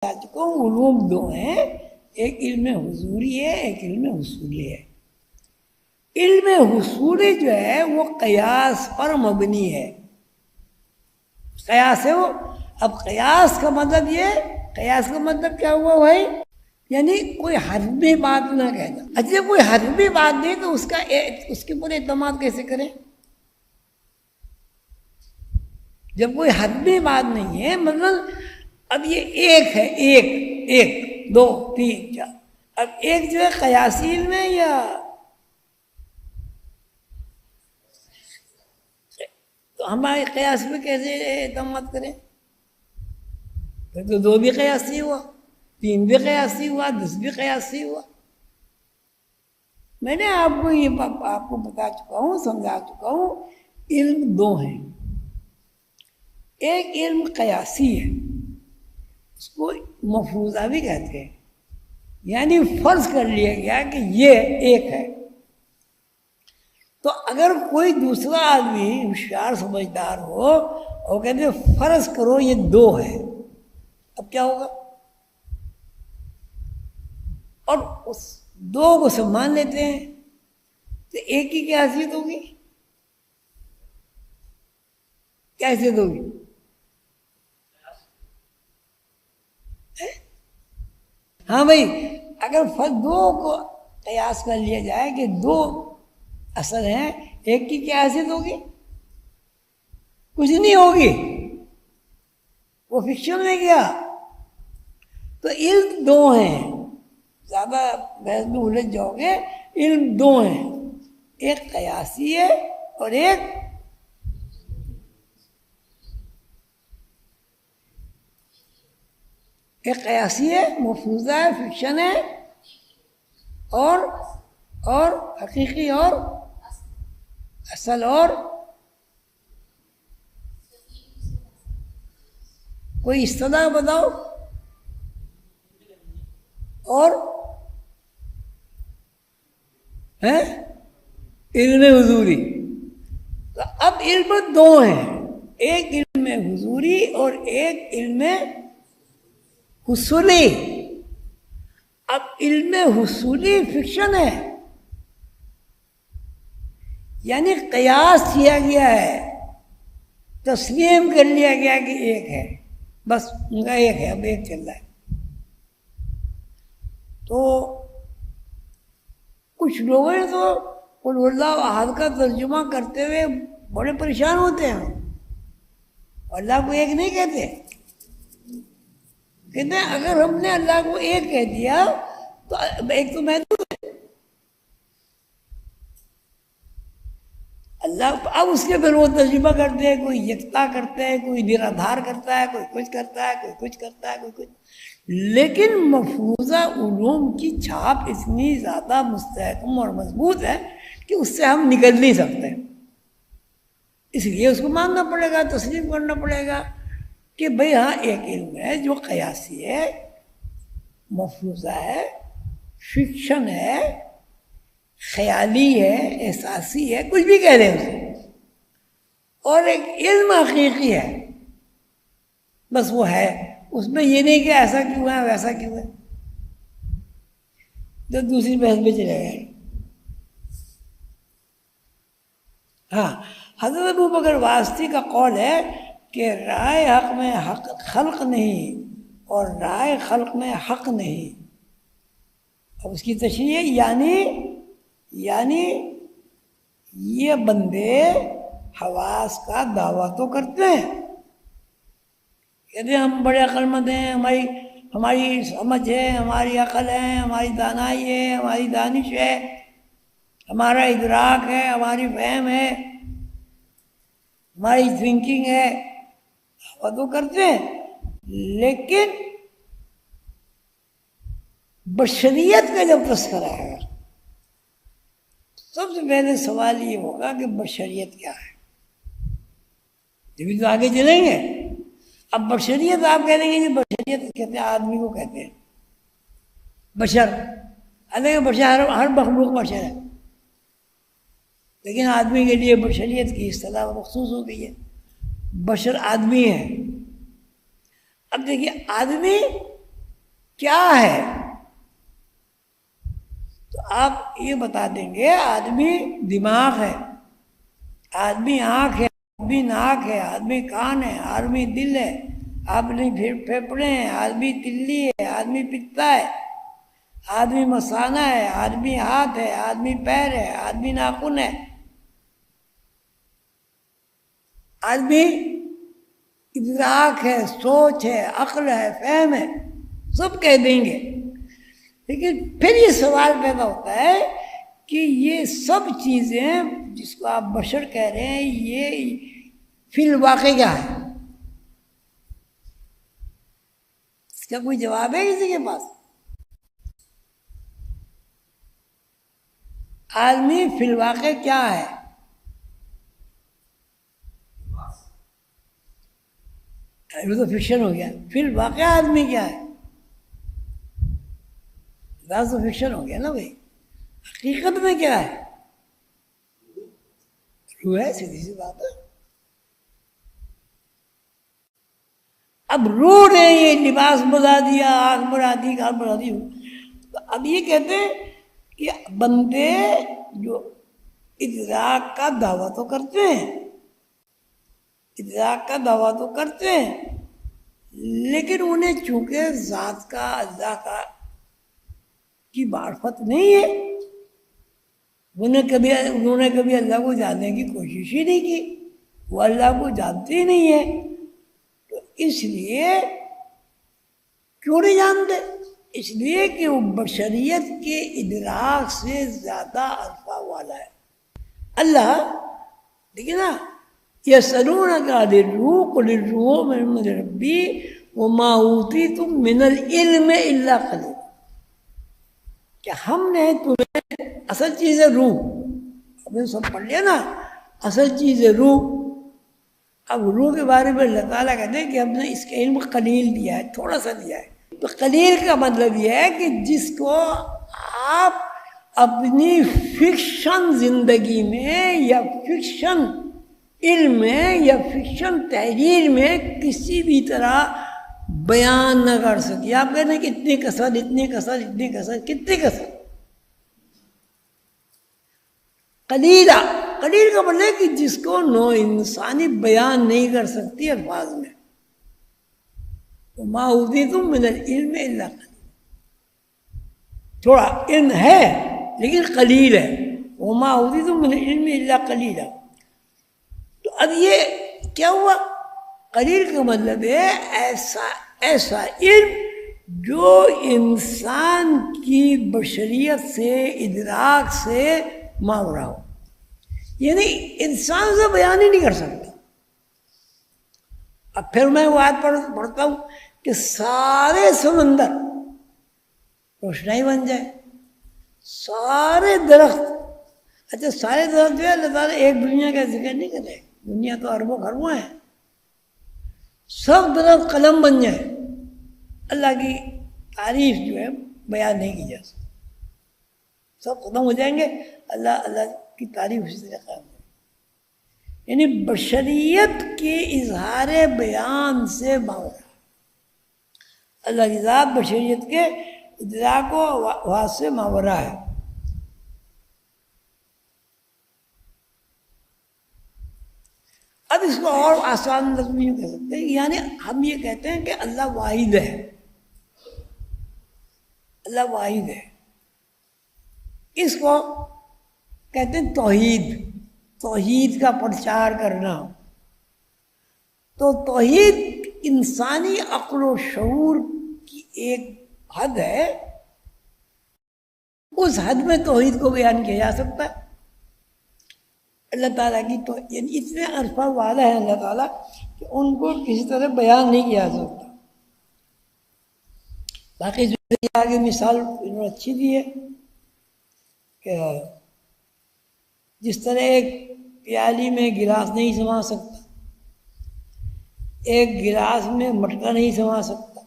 بتا چکا ہوں علوم دو ہیں، ایک علم حضوری ہے، ایک علم حصولی ہے۔ علم حصولی جو ہے وہ قیاس پر مبنی ہے، قیاس ہے وہ۔ اب قیاس کا مطلب یہ، قیاس کا مطلب کیا ہوا بھائی؟ یعنی کوئی حربی بات نہ کہنا۔ اچھا کوئی حربی بات نہیں تو اس کے پر اعتماد کیسے کریں؟ جب کوئی حربی بات نہیں ہے، مثلا اب یہ ایک ہے، ایک دو تین چار، اب ایک جو ہے قیاسی علم ہے یا تو ہمارے قیاس میں کیسے اعتماد کریں؟ پھر تو دو بھی قیاسی ہوا، تین بھی قیاسی ہوا، 10 بھی قیاسی ہوا۔ میں نے آپ کو بتا چکا ہوں، سمجھا چکا ہوں، علم دو ہیں۔ ایک علم قیاسی ہے، اس کو مفروضہ بھی کہتے ہیں، یعنی فرض کر لیا گیا کہ یہ ایک ہے۔ تو اگر کوئی دوسرا آدمی ہوشیار سمجھدار ہو اور کہتے ہیں فرض کرو یہ دو ہے، اب کیا ہوگا؟ اور اس دو کو سب مان لیتے ہیں تو ایک کی کیا حیثیت ہوگی؟ کیا حیثیت ہوگی؟ ہاں بھائی، اگر دو کو قیاس کر لیا جائے کہ دو اصل ہیں، ایک کی کیا حیثیت ہوگی؟ کچھ نہیں ہوگی، وہ فکشن میں گیا۔ تو علم دو ہیں، زیادہ بحث میں الجھ جاؤ گے۔ علم دو ہیں، ایک قیاسی ہے اور ایک قیاسی ہے، مفروضہ ہے، فکشن ہے، اور حقیقی اور اصل اور کوئی اصطلاح بتاؤ، اور علم حضوری۔ تو اب علم دو ہیں، ایک علم حضوری اور ایک علم حصولی۔ اب علم حصولی فکشن ہے، یعنی قیاس کیا گیا ہے، تسلیم کر لیا گیا کہ ایک ہے، بس ان کا ایک ہے، اب ایک چل رہا ہے۔ تو کچھ لوگوں نے تو قل هو اللہ احد کا ترجمہ کرتے ہوئے بڑے پریشان ہوتے ہیں، اللہ کو ایک نہیں کہتے۔ کہتے ہیں اگر ہم نے اللہ کو ایک کہہ دیا تو ایک تو محدود ہے اللہ۔ اب اس کے پھر وہ ترجمہ کرتے ہیں، کوئی یکتا کرتے ہیں، کوئی نرادھار کرتا ہے، کوئی کچھ کرتا ہے، کوئی کچھ کرتا ہے، کوئی کچھ۔ لیکن مفروضہ علوم کی چھاپ اتنی زیادہ مستحکم اور مضبوط ہے کہ اس سے ہم نکل نہیں سکتے، اس لیے اس کو ماننا پڑے گا، تسلیم کرنا پڑے گا کہ بھئی ہاں ایک علم ہے جو قیاسی ہے، مفروضہ ہے، فکشن ہے، خیالی ہے، احساسی ہے، کچھ بھی کہہ دیں اسے، اور ایک علم حقیقی ہے، بس وہ ہے۔ اس میں یہ نہیں کہ ایسا کیوں ہے ویسا کیوں ہے، تو دوسری بحث میں چلے گئے۔ ہاں، حضرت ابوبکر واسطی کا قول ہے کہ رائے حق میں حق خلق نہیں اور رائے خلق میں حق نہیں۔ اب اس کی تشریح یعنی یہ بندے حواس کا دعویٰ تو کرتے ہیں، کہتے ہیں ہم بڑے عقل مند ہیں، ہماری سمجھ ہے، ہماری عقل ہے، ہماری دانائی ہے، ہماری دانش ہے، ہمارا ادراک ہے، ہماری فہم ہے، ہماری تھنکنگ ہے، وہ تو کرتے ہیں۔ لیکن بشریت کا جب تذکرہ ہے، سب سے پہلے سوال یہ ہوگا کہ بشریت کیا ہے، جبھی تو آگے چلیں گے۔ اب بشریت آپ کہہ دیں گے کہ بشریت کہتے ہیں آدمی کو کہتے ہیں بشر، حالانکہ بشر ہر مخلوق بشر ہے، لیکن آدمی کے لیے بشریت کی اصطلاح مخصوص ہو گئی ہے، بشر آدمی ہے۔ اب دیکھیے آدمی کیا ہے؟ تو آپ یہ بتا دیں گے آدمی دماغ ہے، آدمی آنکھ ہے، آدمی ناک ہے، آدمی کان ہے، آدمی دل ہے، آدمی پھیپھڑے ہیں، آدمی تلی ہے، آدمی پتا ہے، آدمی مثانہ ہے، آدمی ہاتھ ہے، آدمی پیر ہے، آدمی ناخن ہے، آدمی ادراک ہے، سوچ ہے، عقل ہے، فہم ہے، سب کہہ دیں گے۔ لیکن پھر یہ سوال پیدا ہوتا ہے کہ یہ سب چیزیں جس کو آپ بشر کہہ رہے ہیں یہ فی الواقع کیا ہے؟ اس کا کوئی جواب ہے کسی کے پاس؟ آدمی فی الواقع کیا ہے؟ یہ تو فکشن ہو گیا۔ فی الواقع آدمی کیا ہے؟ تو فکشن ہو گیا نا بھائی۔ حقیقت میں کیا ہے؟ روح ہے، سیدھی سی بات ہے۔ اب روح نے یہ لباس بنا دیا، آنکھ بنا دی، کان بنا دی، تو اب یہ کہتے ہیں کہ بندے جو ادراک کا دعویٰ تو کرتے ہیں، ادراک کا دعویٰ تو کرتے ہیں، لیکن انہیں چونکہ ذات کا، اللہ کا کی معرفت نہیں ہے، انہوں نے کبھی اللہ کو جاننے کی کوشش ہی نہیں کی، وہ اللہ کو جانتے ہی نہیں ہے، تو اس لیے کیوں نہیں جانتے؟ اس لیے کہ وہ بشریت کے ادراک سے زیادہ عرفہ والا ہے۔ اللہ دیکھیے نا، یسألونک عن الروح قل الروح من امر ربی وما اوتیتم من العلم الا قلیلا، کہ ہم نے تمہیں، اصل چیز ہے روح، ہم نے سب پڑھ لیا نا، اصل چیز ہے روح۔ اب روح کے بارے میں اللہ تعالیٰ کہتے ہیں کہ ہم نے اس کا علم قلیل دیا ہے، تھوڑا سا دیا ہے۔ تو قلیل کا مطلب یہ ہے کہ جس کو آپ اپنی فکشن زندگی میں یا فکشن علم میں یا فکشن تحریر میں کسی بھی طرح بیان نہ کر سکے۔ آپ کہتے ہیں کہ اتنی کثرت، اتنی کثرت، اتنی کثرت، کتنی کثرت؟ قلیلہ، قلیل کا مطلب ہے کہ جس کو نو انسانی بیان نہیں کر سکتی الفاظ میں۔ وَمَا أُوتِيتُم مِّنَ الْعِلْمِ إِلَّا قَلِيلًا، تھوڑا علم ہے لیکن قلیل ہے۔ وَمَا أُوتِيتُم مِّنَ الْعِلْمِ إِلَّا قَلِيلًا، تو اب یہ کیا ہوا؟ قلیل کا مطلب ہے ایسا علم جو انسان کی بشریت سے، ادراک سے ماورا ہو، یعنی انسان سے بیان ہی نہیں کر سکتا۔ اب پھر میں وہ آیت پڑھتا ہوں کہ سارے سمندر روشنائی بن جائے، سارے درخت، اچھا سارے درخت جو ہے اللہ تعالیٰ ایک دنیا کا ذکر نہیں کرے، دنیا تو اربوں خربوں ہیں، سب درخت قلم بن جائے، اللہ کی تعریف جو ہے بیان نہیں کی جا سکتی، سب ختم ہو جائیں گے، اللہ کی تعریف اسی طرح قائم ہے۔ یعنی بشریت کے اظہار بیان سے ماورا، اللہ کی ذات بشریت کے ادراک و واس سے ماورا ہے۔ اب اس کو اور آسان لفظ میں یوں کہہ سکتے ہیں، یعنی ہم یہ کہتے ہیں کہ اللہ واحد ہے، اللہ واحد ہے، اس کو کہتے ہیں توحید، توحید کا پرچار کرنا۔ تو توحید انسانی عقل و شعور کی ایک حد ہے، اس حد میں توحید کو بیان کیا جا سکتا ہے۔ اللہ تعالیٰ کی تو یعنی اتنے عرفہ والا ہے اللہ تعالیٰ کہ ان کو کسی طرح بیان نہیں کیا جا سکتا۔ باقی جو آگے مثال انہوں نے اچھی دی ہے کہ جس طرح ایک پیالی میں گلاس نہیں سما سکتا، ایک گلاس میں مٹکا نہیں سما سکتا،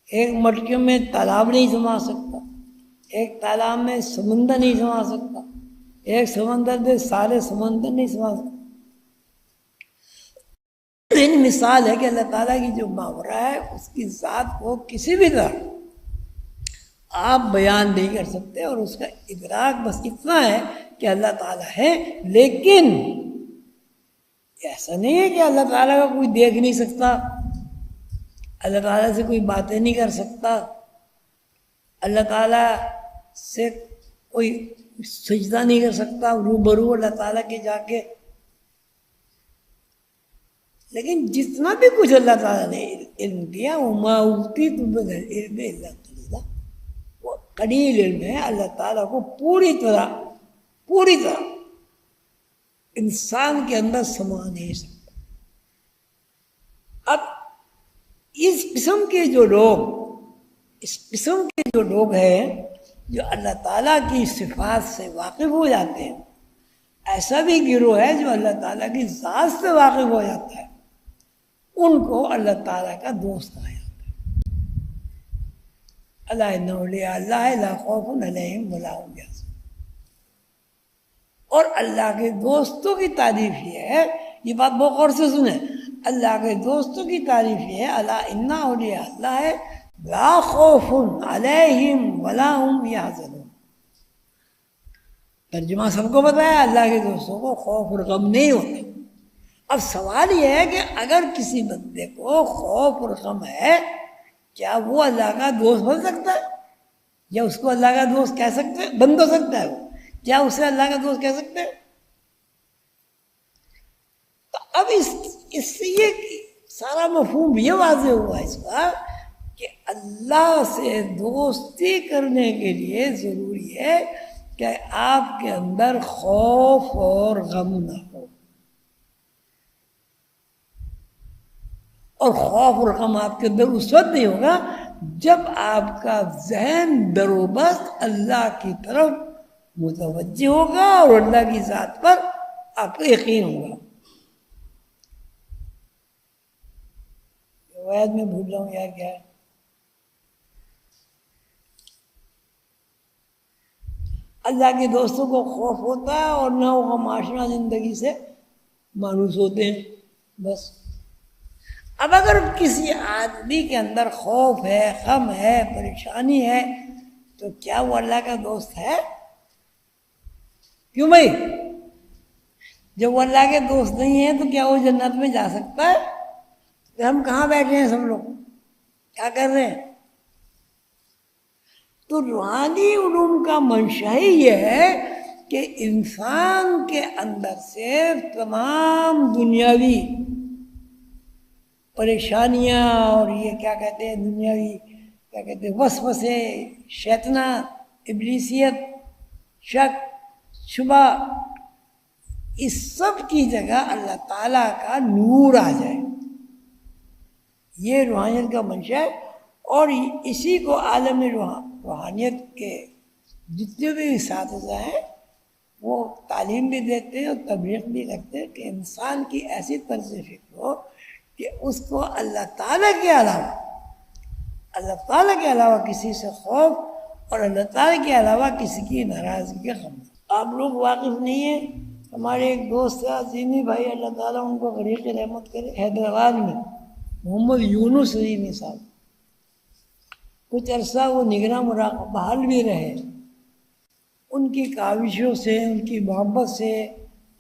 ایک مٹکے میں تالاب نہیں سما سکتا، ایک تالاب میں سمندر نہیں سما سکتا، ایک سمندر میں سارے سمندر نہیں سما سکتا۔ مثال ہے کہ اللہ تعالیٰ کی جو ماورا ہے اس کی ذات کو کسی بھی طرح آپ بیان نہیں کر سکتے، اور اس کا ادراک بس اتنا ہے کہ اللہ تعالیٰ ہے. لیکن ایسا نہیں ہے کہ اللہ تعالیٰ کا کوئی دیکھ نہیں سکتا، اللہ تعالیٰ سے کوئی باتیں نہیں کر سکتا، اللہ تعالیٰ سے کوئی سجدہ نہیں کر سکتا روبرو اللہ تعالیٰ کے جا کے. لیکن جتنا بھی کچھ اللہ تعالیٰ نے علم دیا وما اوتیتم من العلم الا قلیلا، وہ قلیل علم ہے. اللہ تعالیٰ کو پوری طرح انسان کے اندر سما نہیں سکتا. اب اس قسم کے جو لوگ ہیں جو اللہ تعالیٰ کی صفات سے واقف ہو جاتے ہیں، ایسا بھی گروہ ہے جو اللہ تعالیٰ کی ذات سے واقف ہو جاتا ہے، ان کو اللہ تعالیٰ کا دوست کہا جاتا ہے. الا ان اولیاء اللہ لا خوف علیہم ولا هم یحزنون. اور اللہ کے دوستوں کی تعریف یہ ہے، یہ بات بہت غور سے سنیں، اللہ کے دوستوں کی تعریف یہ ہے الا ان اولیاء اللہ لا خوف علیہم ولا هم یحزنون. ترجمہ سب کو پتہ ہے، اللہ کے دوستوں کو خوف اور غم نہیں ہوتا. اب سوال یہ ہے کہ اگر کسی بندے کو خوف اور غم ہے، کیا وہ اللہ کا دوست بن سکتا ہے؟ یا اس کو اللہ کا دوست کہہ سکتے ہیں؟ بن تو سکتا ہے وہ، کیا اسے اللہ کا دوست کہہ سکتے ہیں؟ تو اب اس سے یہ سارا مفہوم یہ واضح ہوا اس کا کہ اللہ سے دوستی کرنے کے لیے ضروری ہے کہ آپ کے اندر خوف اور غم نہ ہو. اور خوف اور غم آپ کے اندر اس وقت نہیں ہوگا جب آپ کا ذہن بروبست اللہ کی طرف متوجہ ہوگا اور اللہ کی ذات پر آپ کو یقین ہوگا. روایت میں بھول رہا ہوں یار کیا ہے. اللہ کے دوستوں کو خوف ہوتا ہے اور نہ وہ معاشرہ زندگی سے مانوس ہوتے ہیں بس. اب اگر کسی آدمی کے اندر خوف ہے، غم ہے، پریشانی ہے، تو کیا وہ اللہ کا دوست ہے؟ کیوں بھائی؟ جب وہ اللہ کے دوست نہیں ہے تو کیا وہ جنت میں جا سکتا ہے؟ تو ہم کہاں بیٹھے ہیں سب لوگ، کیا کر رہے ہیں؟ تو روحانی علوم کا منشا ہی یہ ہے کہ انسان کے اندر سے تمام دنیاوی پریشانیاں اور یہ کیا کہتے ہیں دنیاوی کیا کہتے ہیں وسوسے، شیطنت، ابلیسیت، شک، شبہ، اس سب کی جگہ اللہ تعالیٰ کا نور آ جائے. یہ روحانیت کا منشا ہے. اور اسی کو عالم روحانیت کے جتنے بھی اساتذہ ہیں وہ تعلیم بھی دیتے ہیں اور تبلیغ بھی کرتے ہیں کہ انسان کی ایسی طرز فکر ہو کہ اس کو اللہ تعالیٰ کے علاوہ کسی سے خوف اور اللہ تعالیٰ کے علاوہ کسی کی ناراضگی کا غم. آپ لوگ واقف نہیں ہیں، ہمارے ایک دوست ہے عظیمی بھائی، اللہ تعالیٰ ان کو غریق رحمت کرے، حیدرآباد میں محمد یونس عظیمی صاحب، کچھ عرصہ وہ نگراں مراقبہ بحال بھی رہے. ان کی کاوشوں سے، ان کی محبت سے،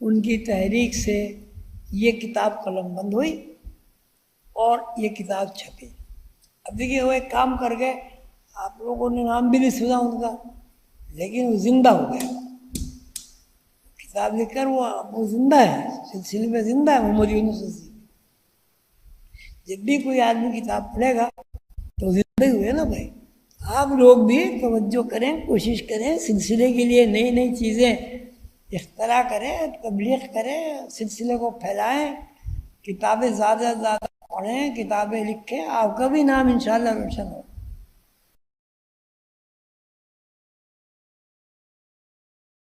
ان کی تحریک سے یہ کتاب قلم بند ہوئی اور یہ کتاب چھپی. اب دیکھیے وہ ایک کام کر گئے، آپ لوگوں نے نام بھی نہیں سنا ان کا، لیکن وہ زندہ ہو گیا. کتاب لکھ کر وہ زندہ ہے، سلسلے میں زندہ ہے محمد یونس عظیمی. جب بھی کوئی آدمی کتاب پڑھے گا تو زندہ ہی ہوئے نا بھائی. آپ لوگ بھی توجہ کریں، کوشش کریں، سلسلے کے لیے نئی نئی چیزیں اختراع کریں، تبلیغ کریں، سلسلے کو پھیلائیں، کتابیں زیادہ سے زیادہ پڑھیں، کتابیں لکھیں، آپ کا بھی نام انشاءاللہ روشن ہو.